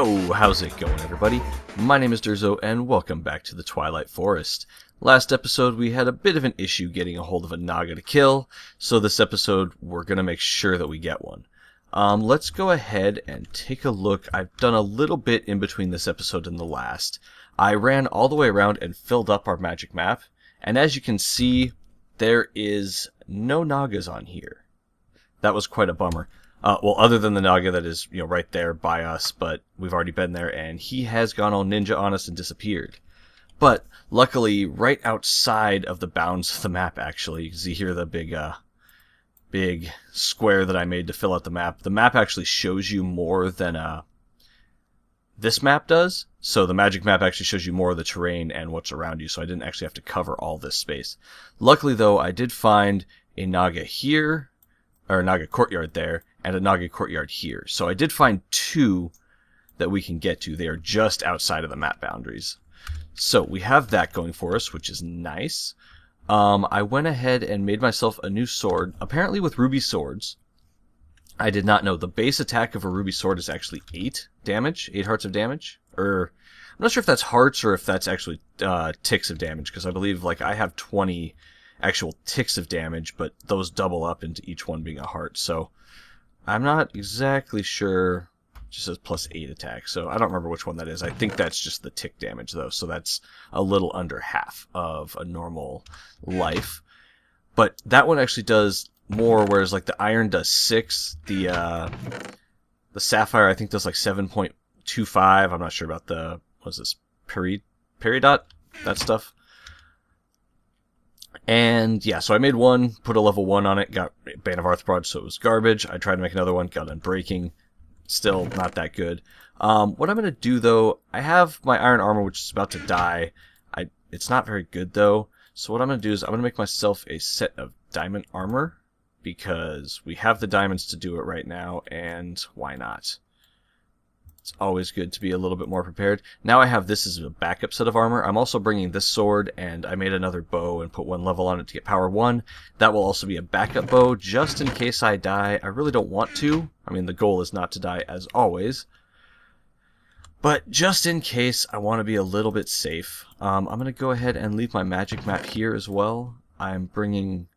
Yo, how's it going, everybody? My name is Durzo, and welcome back to the Twilight Forest. Last episode, we had a bit of an issue getting a hold of a Naga to kill, so this episode, we're going to make sure that we get one. Let's go ahead and take a look. I've done a little bit in between this episode and the last. I ran all the way around and filled up our magic map, and as you can see, there is no Nagas on here. That was quite a bummer. Well, other than the Naga that is, right there by us, but we've already been there, and he has gone all ninja on us and disappeared. But luckily, right outside of the bounds of the map, actually, you can see here the big square that I made to fill out the map. The map actually shows you more than this map does. So the magic map actually shows you more of the terrain and what's around you, so I didn't actually have to cover all this space. Luckily, though, I did find a Naga here, or a Naga courtyard there, and a Naga courtyard here. So I did find two that we can get to. They are just outside of the map boundaries. So we have that going for us, which is nice. I went ahead and made myself a new sword, apparently with ruby swords. I did not know. The base attack of a ruby sword is actually 8 damage, 8 hearts of damage. I'm not sure if that's hearts or if that's actually ticks of damage, because I believe I have 20 actual ticks of damage, but those double up into each one being a heart. So I'm not exactly sure. It just says plus 8 attack, so I don't remember which one that is. I think that's just the tick damage, though, so that's a little under half of a normal life. But that one actually does more, whereas the iron does 6. The sapphire, I think, does 7.25. I'm not sure about the, what's this, peridot? That stuff. And yeah, so I made one, put a level 1 on it, got Bane of Arthropod, so it was garbage. I tried to make another one, got Unbreaking, still not that good. What I'm going to do, though, I have my iron armor, which is about to die. It's not very good, though, so what I'm going to do is I'm going to make myself a set of diamond armor, because we have the diamonds to do it right now, and why not? It's always good to be a little bit more prepared. Now I have this as a backup set of armor. I'm also bringing this sword, and I made another bow and put 1 level on it to get power 1. That will also be a backup bow, just in case I die. I really don't want to. I mean, the goal is not to die, as always. But just in case, I want to be a little bit safe. I'm going to go ahead and leave my magic map here as well. I'm bringing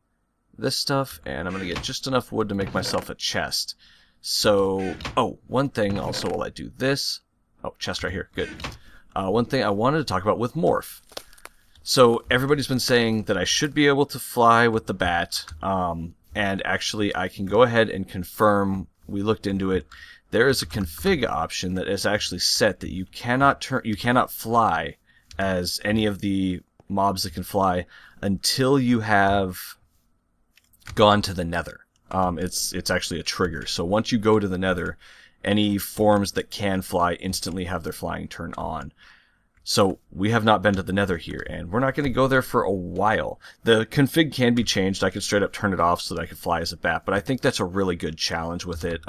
this stuff, and I'm going to get just enough wood to make myself a chest. So, one thing also while I do this, chest right here, good. One thing I wanted to talk about with Morph. So everybody's been saying that I should be able to fly with the bat, and actually I can go ahead and confirm, we looked into it, there is a config option that is actually set that you cannot fly as any of the mobs that can fly until you have gone to the Nether. It's actually a trigger. So once you go to the Nether, any forms that can fly instantly have their flying turn on. So we have not been to the Nether here, and we're not going to go there for a while. The config can be changed. I could straight up turn it off so that I could fly as a bat, but I think that's a really good challenge with it.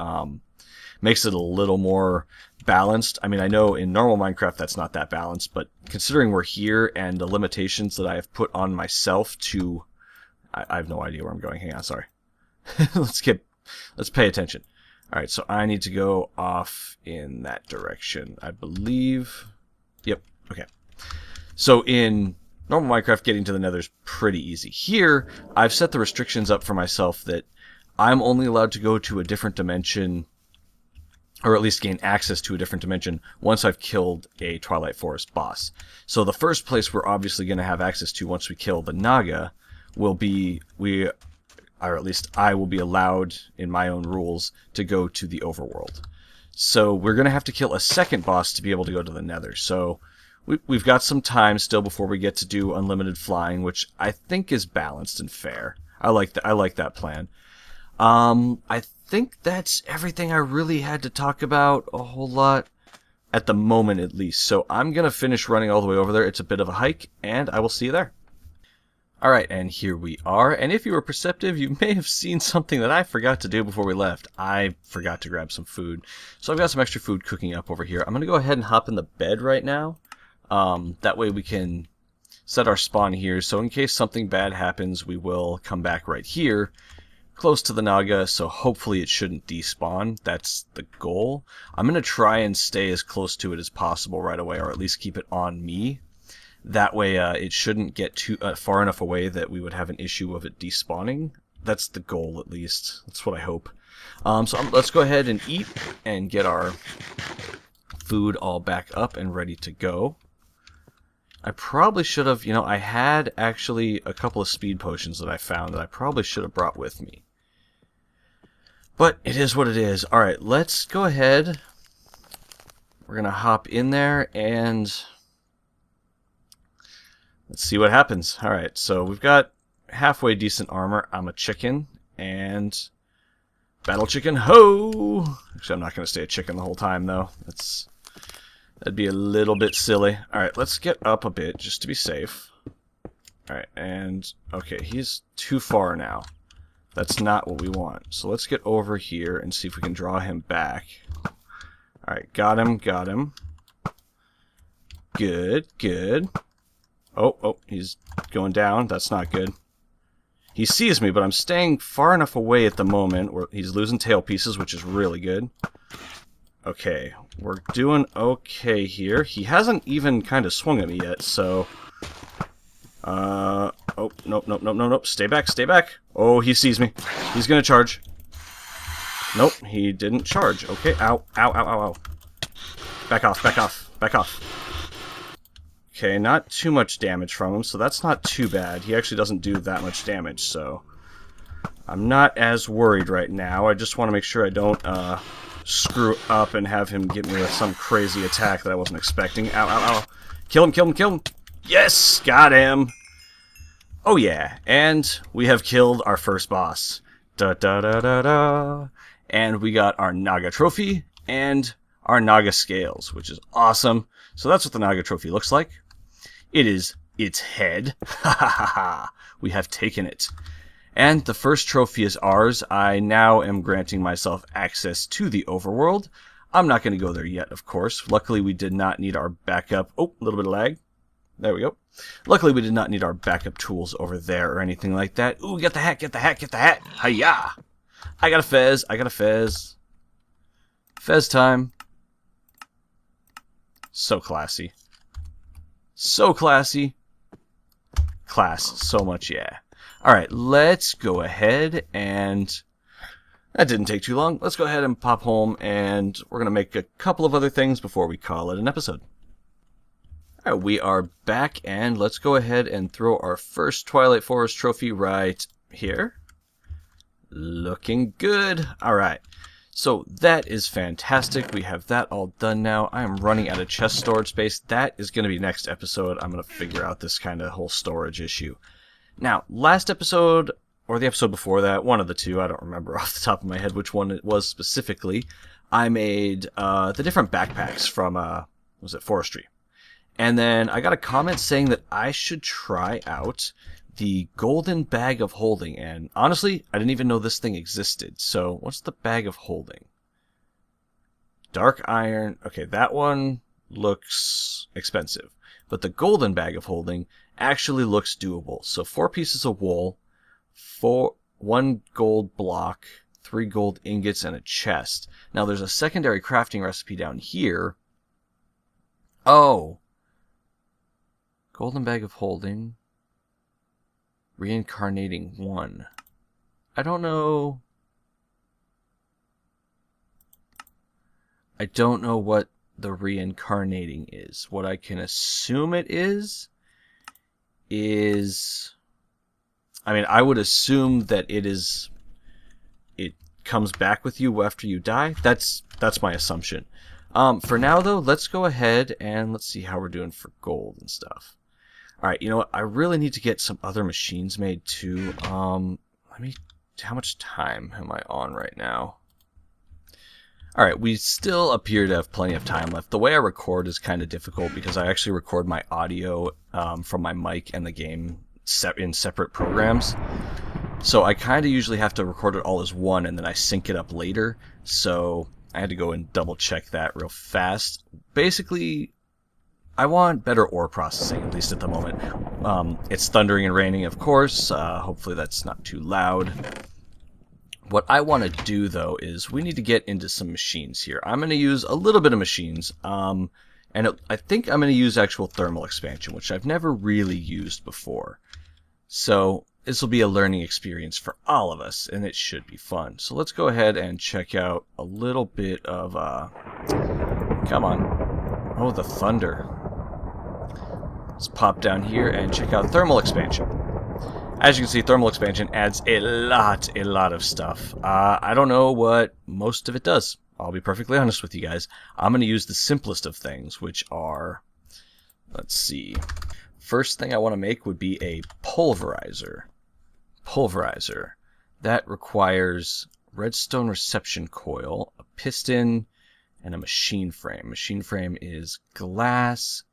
Makes it a little more balanced. I mean, I know in normal Minecraft that's not that balanced, but considering we're here and the limitations that I have put on myself to... I have no idea where I'm going. Hang on, sorry. Let's pay attention. Alright, so I need to go off in that direction, I believe. Yep, okay. So in normal Minecraft, getting to the Nether is pretty easy. Here, I've set the restrictions up for myself that I'm only allowed to go to a different dimension, or at least gain access to a different dimension, once I've killed a Twilight Forest boss. So the first place we're obviously going to have access to once we kill the Naga will be... or at least I will be allowed, in my own rules, to go to the overworld. So we're going to have to kill a second boss to be able to go to the Nether. So we've got some time still before we get to do unlimited flying, which I think is balanced and fair. I like that plan. I think that's everything I really had to talk about a whole lot, at the moment at least. So I'm going to finish running all the way over there. It's a bit of a hike, and I will see you there. Alright, and here we are, and if you were perceptive, you may have seen something that I forgot to do before we left. I forgot to grab some food. So I've got some extra food cooking up over here. I'm going to go ahead and hop in the bed right now. That way we can set our spawn here, so in case something bad happens, we will come back right here, close to the Naga, so hopefully it shouldn't despawn. That's the goal. I'm going to try and stay as close to it as possible right away, or at least keep it on me. That way it shouldn't get too far enough away that we would have an issue of it despawning. That's the goal, at least. That's what I hope. Let's go ahead and eat and get our food all back up and ready to go. I probably should have, I had actually a couple of speed potions that I found that I probably should have brought with me. But it is what it is. Alright, let's go ahead. We're going to hop in there and let's see what happens. Alright, so we've got halfway decent armor. I'm a chicken, and battle chicken, ho! Actually, I'm not going to stay a chicken the whole time, though. That'd be a little bit silly. Alright, let's get up a bit, just to be safe. Alright, and okay, he's too far now. That's not what we want. So let's get over here and see if we can draw him back. Alright, got him, got him. Good, good. Oh, he's going down. That's not good. He sees me, but I'm staying far enough away at the moment where he's losing tail pieces, which is really good. Okay, we're doing okay here. He hasn't even kind of swung at me yet, so... oh, nope. Stay back. Oh, he sees me. He's gonna charge. Nope, he didn't charge. Okay, ow. Back off. Okay, not too much damage from him, so that's not too bad. He actually doesn't do that much damage, so I'm not as worried right now. I just want to make sure I don't screw up and have him get me with some crazy attack that I wasn't expecting. Ow. Kill him. Yes, got him. Oh yeah, and we have killed our first boss. And we got our Naga trophy and our Naga scales, which is awesome. So that's what the Naga trophy looks like. It is its head. We have taken it. And the first trophy is ours. I now am granting myself access to the overworld. I'm not going to go there yet, of course. Luckily, we did not need our backup. Oh, a little bit of lag. There we go. Luckily, we did not need our backup tools over there or anything like that. Ooh, get the hat. Hiya! I got a fez. Fez time. So classy. Class, so much, yeah. Alright, let's go ahead and... That didn't take too long. Let's go ahead and pop home, and we're going to make a couple of other things before we call it an episode. Alright, we are back, and let's go ahead and throw our first Twilight Forest trophy right here. Looking good. Alright. So that is fantastic. We have that all done now. I am running out of chest storage space. That is going to be next episode. I'm going to figure out this kind of whole storage issue. Now, last episode, or the episode before that, one of the two, I don't remember off the top of my head which one it was specifically, I made the different backpacks from, was it Forestry? And then I got a comment saying that I should try out the golden bag of holding, and honestly, I didn't even know this thing existed. So, what's the bag of holding? Dark iron. Okay, that one looks expensive. But the golden bag of holding actually looks doable. So, 4 pieces of wool, 1 gold block, 3 gold ingots, and a chest. Now, there's a secondary crafting recipe down here. Oh! Golden bag of holding. Reincarnating 1. I don't know. I don't know what the reincarnating is. What I can assume it is... I mean, I would assume that it comes back with you after you die. That's my assumption. For now, though, let's go ahead and let's see how we're doing for gold and stuff. Alright, you know what? I really need to get some other machines made, too. How much time am I on right now? Alright, we still appear to have plenty of time left. The way I record is kind of difficult because I actually record my audio from my mic and the game in separate programs. So I kind of usually have to record it all as one and then I sync it up later. So I had to go and double check that real fast. Basically, I want better ore processing, at least at the moment. It's thundering and raining, of course. Hopefully that's not too loud. What I want to do, though, is we need to get into some machines here. I'm going to use a little bit of machines, and I think I'm going to use actual thermal expansion, which I've never really used before. So this will be a learning experience for all of us, and it should be fun. So let's go ahead and check out a little bit of, come on. Oh, the thunder. Let's pop down here and check out thermal expansion. As you can see, thermal expansion adds a lot of stuff. I don't know what most of it does. I'll be perfectly honest with you guys. I'm going to use the simplest of things, which are, let's see. First thing I want to make would be a pulverizer. Pulverizer. That requires redstone reception coil, a piston, and a machine frame. Machine frame is glass,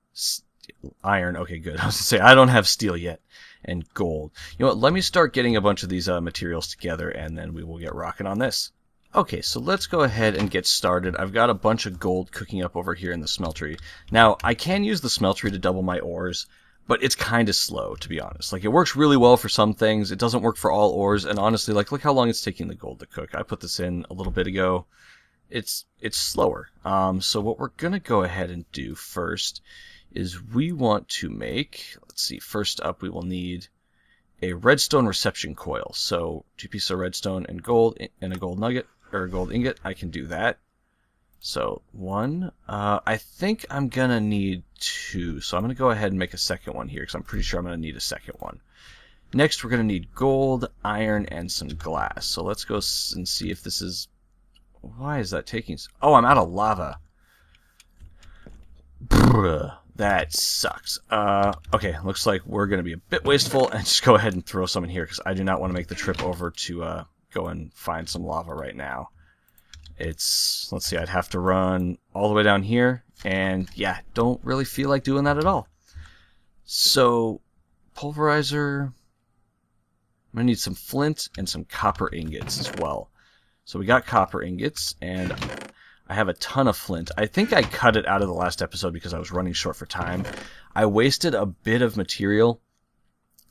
iron. Okay, good. I was going to say, I don't have steel yet. And gold. You know what? Let me start getting a bunch of these materials together, and then we will get rocking on this. Okay, so let's go ahead and get started. I've got a bunch of gold cooking up over here in the smeltery. Now, I can use the smeltery to double my ores, but it's kind of slow, to be honest. Like, it works really well for some things. It doesn't work for all ores, and honestly, like, look how long it's taking the gold to cook. I put this in a little bit ago. It's slower. So what we're going to go ahead and do first is we want to make, let's see, first up we will need a redstone reception coil. So 2 pieces of redstone and gold and a gold nugget, or a gold ingot. I can do that. So 1, I think I'm gonna need 2, so I'm gonna go ahead and make a second one here, because I'm pretty sure I'm gonna need a second one. Next we're gonna need gold, iron, and some glass. So let's go and see if this is, why is that taking, oh, I'm out of lava. Bruh. That sucks. Okay, looks like we're going to be a bit wasteful and just go ahead and throw some in here because I do not want to make the trip over to go and find some lava right now. It's, let's see, I'd have to run all the way down here, and yeah, don't really feel like doing that at all. So, pulverizer, I'm going to need some flint and some copper ingots as well. So we got copper ingots, and I have a ton of flint. I think I cut it out of the last episode because I was running short for time. I wasted a bit of material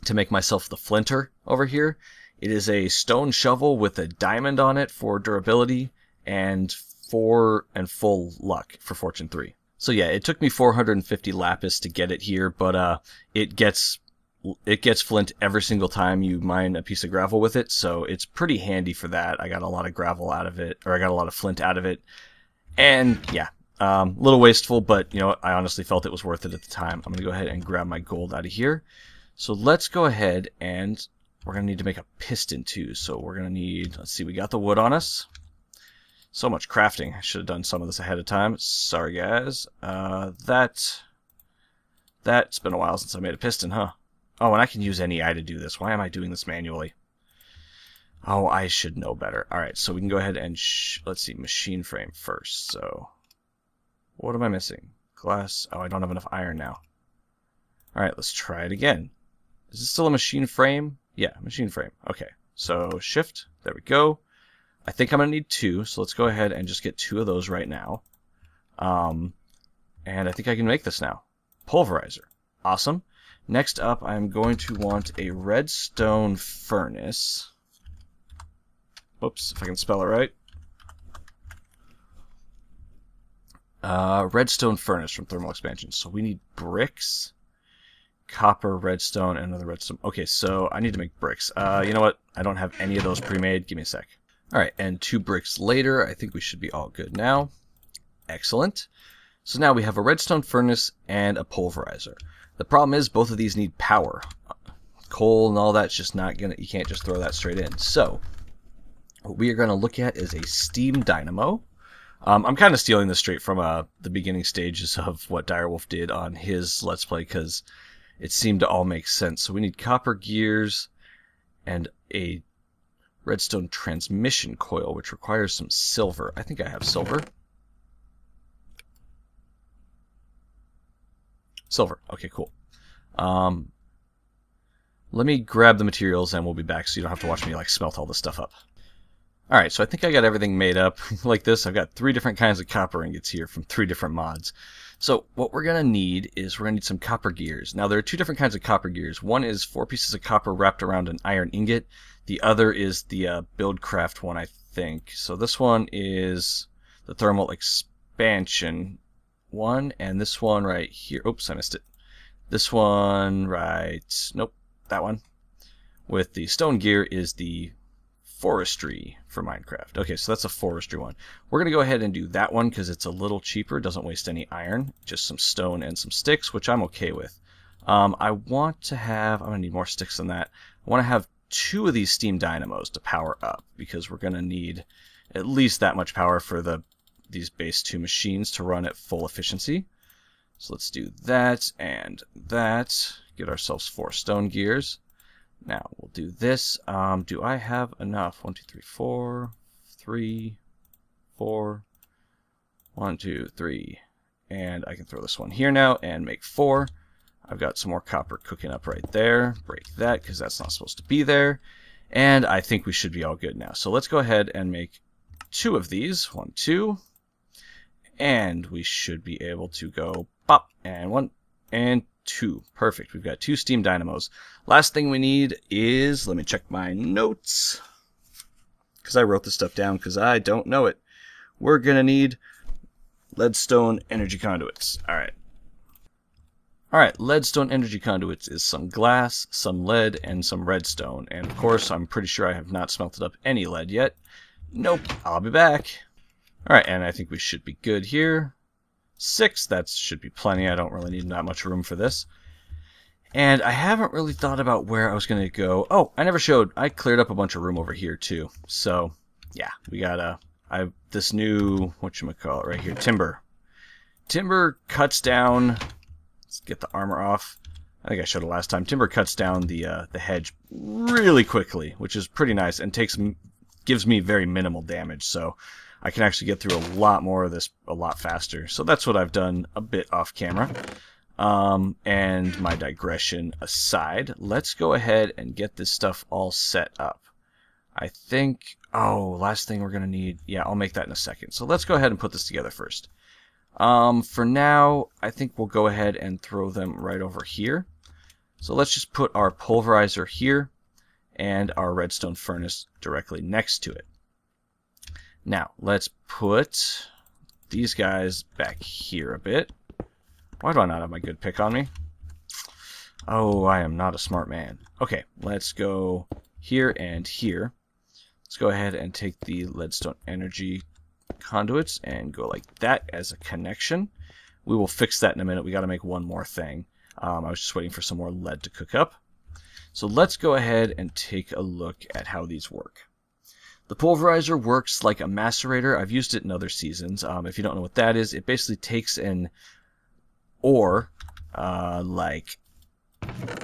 to make myself the flinter over here. It is a stone shovel with a diamond on it for durability and 4 and full luck for Fortune 3. So yeah, it took me 450 lapis to get it here, but it gets flint every single time you mine a piece of gravel with it, so it's pretty handy for that. I got a lot of gravel out of it, or I got a lot of flint out of it. And yeah, a little wasteful, but you know what? I honestly felt it was worth it at the time. I'm going to go ahead and grab my gold out of here. So let's go ahead and we're going to need to make a piston too. So we're going to need, let's see, we got the wood on us. So much crafting. I should have done some of this ahead of time. Sorry, guys. That's been a while since I made a piston, huh? Oh, and I can use any eye to do this. Why am I doing this manually? Oh, I should know better. Alright, so we can go ahead and, let's see, machine frame first. So, what am I missing? Glass. Oh, I don't have enough iron now. Alright, let's try it again. Is this still a machine frame? Yeah, machine frame. Okay, so shift. There we go. I think I'm going to need 2, so let's go ahead and just get 2 of those right now. And I think I can make this now. Pulverizer. Awesome. Next up, I'm going to want a redstone furnace. Whoops, if I can spell it right. Redstone furnace from thermal expansion. So we need bricks, copper, redstone, and another redstone. Okay, so I need to make bricks. You know what? I don't have any of those pre-made. Give me a sec. Alright, and 2 bricks later, I think we should be all good now. Excellent. So now we have a redstone furnace and a pulverizer. The problem is both of these need power. Coal and all that's just not gonna, you can't just throw that straight in. So what we are going to look at is a steam dynamo. I'm kind of stealing this straight from the beginning stages of what Direwolf did on his Let's Play because it seemed to all make sense. So we need copper gears and a redstone transmission coil, which requires some silver. I think I have silver. Silver. Okay, cool. Let me grab the materials and we'll be back so you don't have to watch me like smelt all this stuff up. Alright, so I think I got everything made up like this. I've got 3 different kinds of copper ingots here from 3 different mods. So what we're going to need is we're going to need some copper gears. Now there are two different kinds of copper gears. One is 4 pieces of copper wrapped around an iron ingot. The other is the Buildcraft one, I think. So this one is the thermal expansion one, and this one right here. Oops, I missed it. This one right, nope, that one. With the stone gear is the forestry for Minecraft. Okay, so that's a forestry one. We're going to go ahead and do that one because it's a little cheaper, doesn't waste any iron, just some stone and some sticks, which I'm okay with. I want to have, I'm going to need more sticks than that. I want to have 2 of these steam dynamos to power up because we're going to need at least that much power for these base 2 machines to run at full efficiency. So let's do that and that. Get ourselves 4 stone gears. Now we'll do this. Do I have enough? 1, 2, 3, 4, 3, 4. 1, 2, 3. And I can throw this one here now and make 4. I've got some more copper cooking up right there. Break that because that's not supposed to be there. And I think we should be all good now. So let's go ahead and make 2 of these. 1, 2. And we should be able to go pop and 1 and 2. Perfect. We've got 2 steam dynamos. Last thing we need is, let me check my notes, because I wrote this stuff down because I don't know it. We're going to need leadstone energy conduits. Alright, leadstone energy conduits is some glass, some lead, and some redstone. And of course, I'm pretty sure I have not smelted up any lead yet. Nope, I'll be back. Alright, and I think we should be good here. 6, that should be plenty. I don't really need that much room for this. And I haven't really thought about where I was going to go. Oh, I never showed. I cleared up a bunch of room over here too. So, yeah, we got this new, whatchamacallit right here, timber. Timber cuts down, let's get the armor off. I think I showed it last time. Timber cuts down the hedge really quickly, which is pretty nice and gives me very minimal damage. So I can actually get through a lot more of this a lot faster. So that's what I've done a bit off camera. And my digression aside, let's go ahead and get this stuff all set up. I think, last thing we're going to need, yeah, I'll make that in a second. So let's go ahead and put this together first. For now, I think we'll go ahead and throw them right over here. So let's just put our pulverizer here and our redstone furnace directly next to it. Now, let's put these guys back here a bit. Why do I not have my good pick on me? Oh, I am not a smart man. Okay, let's go here and here. Let's go ahead and take the leadstone energy conduits and go like that as a connection. We will fix that in a minute. We got to make one more thing. I was just waiting for some more lead to cook up. So let's go ahead and take a look at how these work. The pulverizer works like a macerator. I've used it in other seasons. If you don't know what that is, it basically takes an ore, like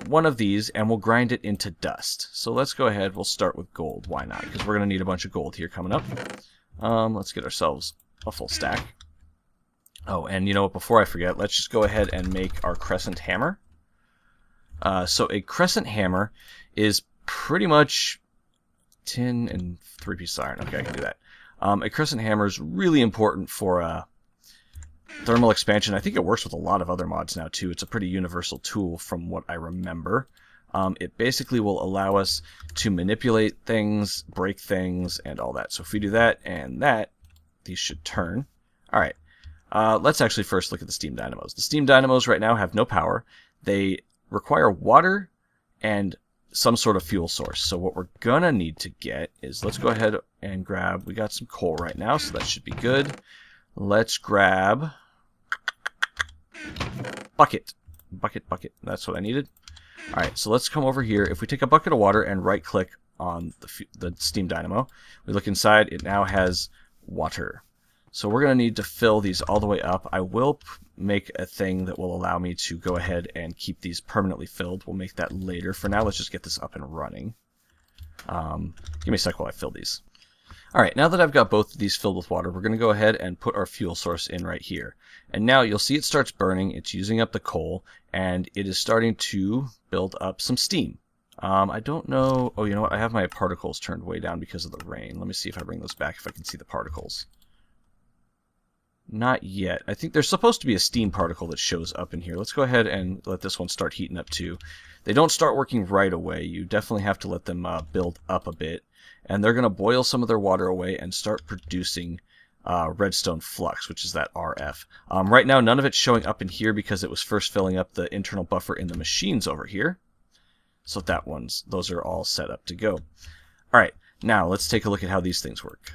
one of these, and we'll grind it into dust. So let's go ahead. We'll start with gold. Why not? Because we're going to need a bunch of gold here coming up. Let's get ourselves a full stack. Oh, and you know what? Before I forget, let's just go ahead and make our crescent hammer. So a crescent hammer is pretty much tin and 3 pieces of iron. Okay, I can do that. A crescent hammer is really important for thermal expansion. I think it works with a lot of other mods now too. It's a pretty universal tool from what I remember. It basically will allow us to manipulate things, break things, and all that. So if we do that and that, these should turn. Alright, let's actually first look at the steam dynamos. The steam dynamos right now have no power. They require water and some sort of fuel source. So what we're gonna need to get is, let's go ahead and grab, we got some coal right now, so that should be good. Let's grab bucket. That's what I needed. Alright, so let's come over here. If we take a bucket of water and right click on the steam dynamo, we look inside, it now has water. So we're going to need to fill these all the way up. I will make a thing that will allow me to go ahead and keep these permanently filled. We'll make that later. For now, let's just get this up and running. Give me a sec while I fill these. Alright, now that I've got both of these filled with water, we're going to go ahead and put our fuel source in right here. And now you'll see it starts burning, it's using up the coal, and it is starting to build up some steam. I don't know, oh you know what, I have my particles turned way down because of the rain. Let me see if I bring those back if I can see the particles. Not yet. I think there's supposed to be a steam particle that shows up in here. Let's go ahead and let this one start heating up too. They don't start working right away. You definitely have to let them build up a bit. And they're going to boil some of their water away and start producing redstone flux, which is that RF. Right now, none of it's showing up in here because it was first filling up the internal buffer in the machines over here. So those are all set up to go. All right, now let's take a look at how these things work.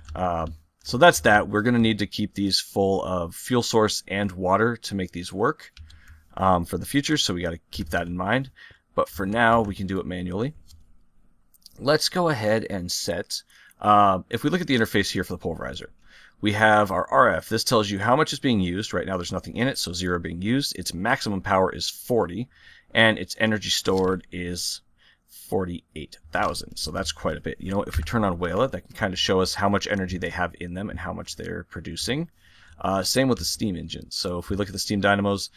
So that's that. We're going to need to keep these full of fuel source and water to make these work for the future, so we got to keep that in mind. But for now, we can do it manually. Let's go ahead and set, if we look at the interface here for the pulverizer, we have our RF. This tells you how much is being used. Right now there's nothing in it, so 0 being used. Its maximum power is 40, and its energy stored is 48,000. So that's quite a bit. You know, if we turn on Whale, that can kind of show us how much energy they have in them and how much they're producing. Same with the steam engine. So if we look at the steam dynamos,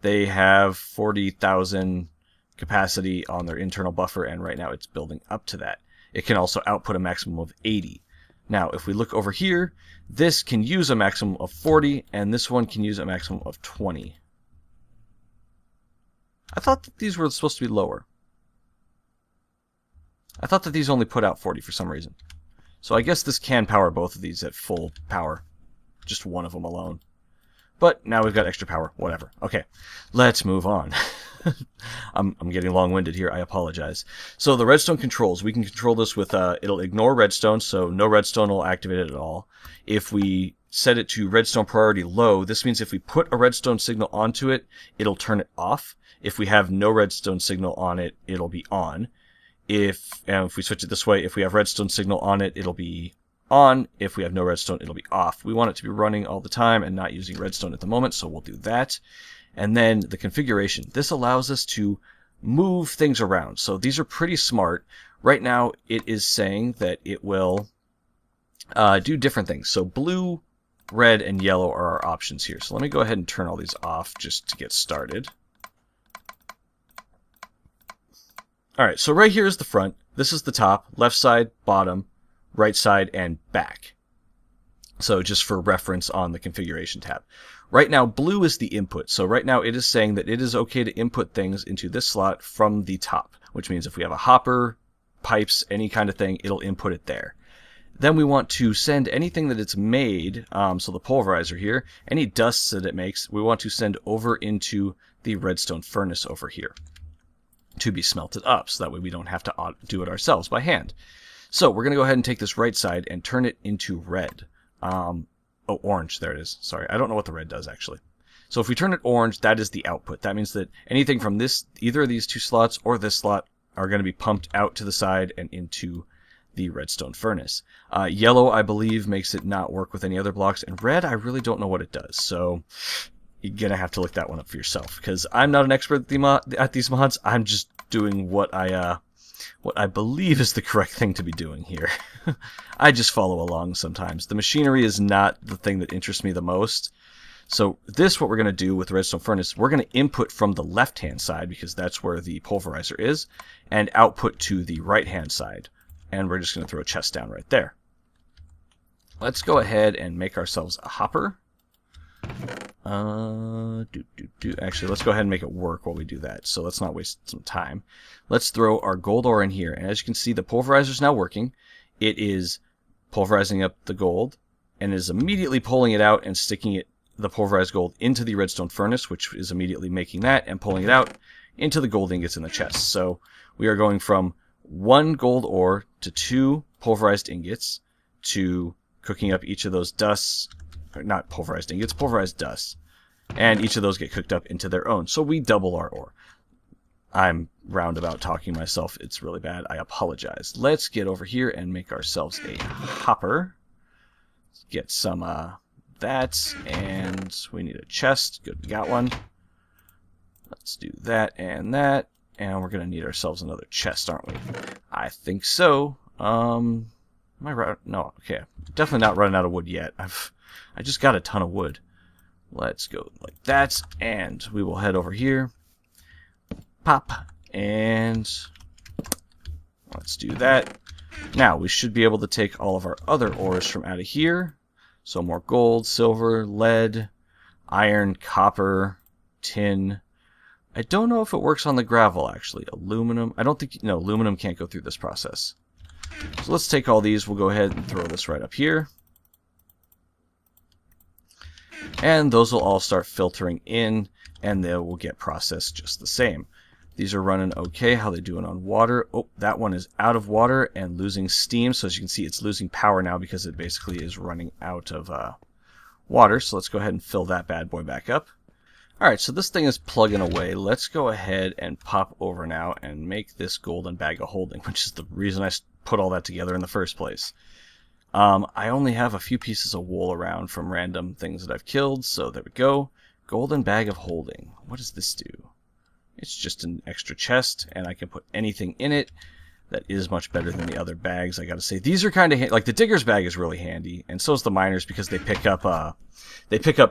they have 40,000 capacity on their internal buffer, and right now it's building up to that. It can also output a maximum of 80. Now, if we look over here, this can use a maximum of 40, and this one can use a maximum of 20. I thought that these were supposed to be lower. I thought that these only put out 40 for some reason. So I guess this can power both of these at full power. Just one of them alone. But now we've got extra power. Whatever. Okay, let's move on. I'm getting long-winded here. I apologize. So the redstone controls. We can control this with, it'll ignore redstone, so no redstone will activate it at all. If we set it to redstone priority low, this means if we put a redstone signal onto it, it'll turn it off. If we have no redstone signal on it, it'll be on. If we switch it this way, if we have redstone signal on it, it'll be on. If we have no redstone, it'll be off. We want it to be running all the time and not using redstone at the moment, so we'll do that. And then the configuration. This allows us to move things around. So these are pretty smart. Right now, it is saying that it will do different things. So blue, red, and yellow are our options here. So let me go ahead and turn all these off just to get started. Alright, so right here is the front. This is the top, left side, bottom, right side, and back. So just for reference on the configuration tab. Right now, blue is the input. So right now it is saying that it is okay to input things into this slot from the top, which means if we have a hopper, pipes, any kind of thing, it'll input it there. Then we want to send anything that it's made, so the pulverizer here, any dusts that it makes, we want to send over into the redstone furnace over here to be smelted up, so that way we don't have to do it ourselves by hand. So we're going to go ahead and take this right side and turn it into red. Oh, orange, there it is. Sorry, I don't know what the red does actually. So if we turn it orange, that is the output. That means that anything from this, either of these two slots or this slot, are going to be pumped out to the side and into the redstone furnace. Yellow, I believe, makes it not work with any other blocks, and red, I really don't know what it does. So you're going to have to look that one up for yourself, because I'm not an expert at these mods. I'm just doing what I believe is the correct thing to be doing here. I just follow along sometimes. The machinery is not the thing that interests me the most. So what we're going to do with the redstone furnace, we're going to input from the left-hand side, because that's where the pulverizer is, and output to the right-hand side. And we're just going to throw a chest down right there. Let's go ahead and make ourselves a hopper. Actually, let's go ahead and make it work while we do that, so let's not waste some time. Let's throw our gold ore in here, and as you can see, the pulverizer is now working. It is pulverizing up the gold, and is immediately pulling it out and sticking the pulverized gold into the redstone furnace, which is immediately making that and pulling it out into the gold ingots in the chest. So we are going from 1 gold ore to 2 pulverized ingots to cooking up each of those dusts. Not pulverized ingots, pulverized dust. And each of those get cooked up into their own. So we double our ore. I'm roundabout talking myself. It's really bad. I apologize. Let's get over here and make ourselves a hopper. Let's get some that. And we need a chest. Good, we got one. Let's do that and that. And we're going to need ourselves another chest, aren't we? I think so. Am I right? No, okay. Definitely not running out of wood yet. I just got a ton of wood. Let's go like that, and we will head over here. Pop, and let's do that. Now, we should be able to take all of our other ores from out of here. So more gold, silver, lead, iron, copper, tin. I don't know if it works on the gravel, actually. Aluminum. I don't think... No, aluminum can't go through this process. So let's take all these. We'll go ahead and throw this right up here. And those will all start filtering in, and they will get processed just the same. These are running okay. How are they doing on water? Oh, that one is out of water and losing steam. So as you can see, it's losing power now because it basically is running out of water. So let's go ahead and fill that bad boy back up. Alright, so this thing is plugging away. Let's go ahead and pop over now and make this golden bag of holding, which is the reason I put all that together in the first place. I only have a few pieces of wool around from random things that I've killed, so there we go. Golden bag of holding. What does this do? It's just an extra chest, and I can put anything in it. That is much better than the other bags, I gotta say. These are kind of like the digger's bag is really handy, and so is the miner's because they pick up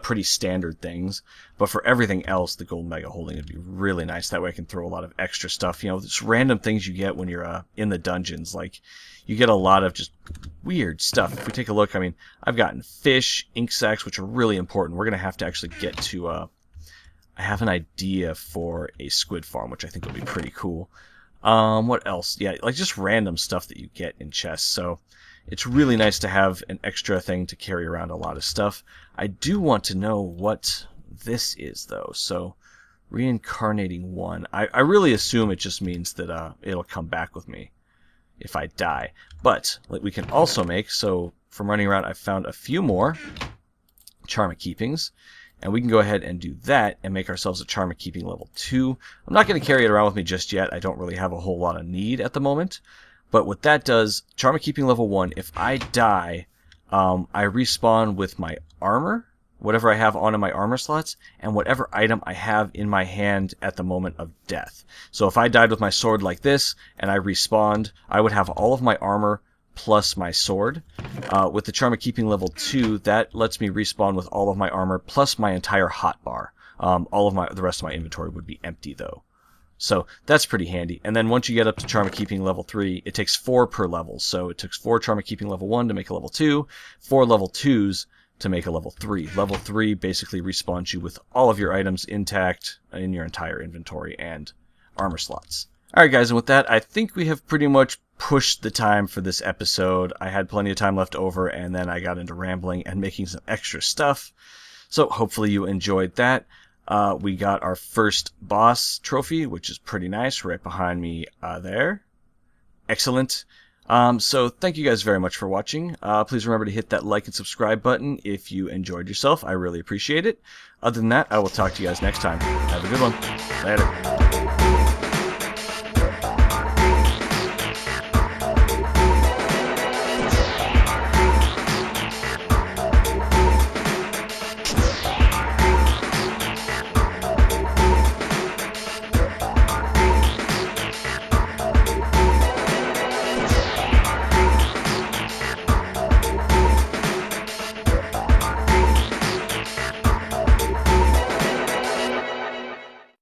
pretty standard things. But for everything else, the golden bag of holding would be really nice. That way I can throw a lot of extra stuff. You know, just random things you get when you're in the dungeons. Like, you get a lot of just weird stuff. If we take a look, I mean, I've gotten fish, ink sacs, which are really important. We're gonna have to actually get to. I have an idea for a squid farm, which I think would be pretty cool. What else? Yeah, like just random stuff that you get in chests. So it's really nice to have an extra thing to carry around a lot of stuff. I do want to know what this is, though. So reincarnating one. I really assume it just means that it'll come back with me if I die. But we can also make, so from running around, I found a few more Charm of Keepings. And we can go ahead and do that and make ourselves a Charm of Keeping level 2. I'm not going to carry it around with me just yet. I don't really have a whole lot of need at the moment. But what that does, Charm of Keeping level 1, if I die, I respawn with my armor, whatever I have on in my armor slots, and whatever item I have in my hand at the moment of death. So if I died with my sword like this, and I respawned, I would have all of my armor plus my sword. With the Charm of Keeping level 2, that lets me respawn with all of my armor plus my entire hotbar. All of the rest of my inventory would be empty though. So that's pretty handy. And then once you get up to Charm of Keeping level 3, it takes 4 per level. So it took 4 Charm of Keeping level 1 to make a level 2, 4 level 2s to make a level 3. Level 3 basically respawns you with all of your items intact in your entire inventory and armor slots. Alright guys, and with that, I think we have pretty much pushed the time for this episode. I had plenty of time left over, and then I got into rambling and making some extra stuff. So hopefully you enjoyed that. We got our first boss trophy, which is pretty nice, right behind me there. Excellent. So thank you guys very much for watching. Please remember to hit that like and subscribe button if you enjoyed yourself. I really appreciate it. Other than that, I will talk to you guys next time. Have a good one. Later.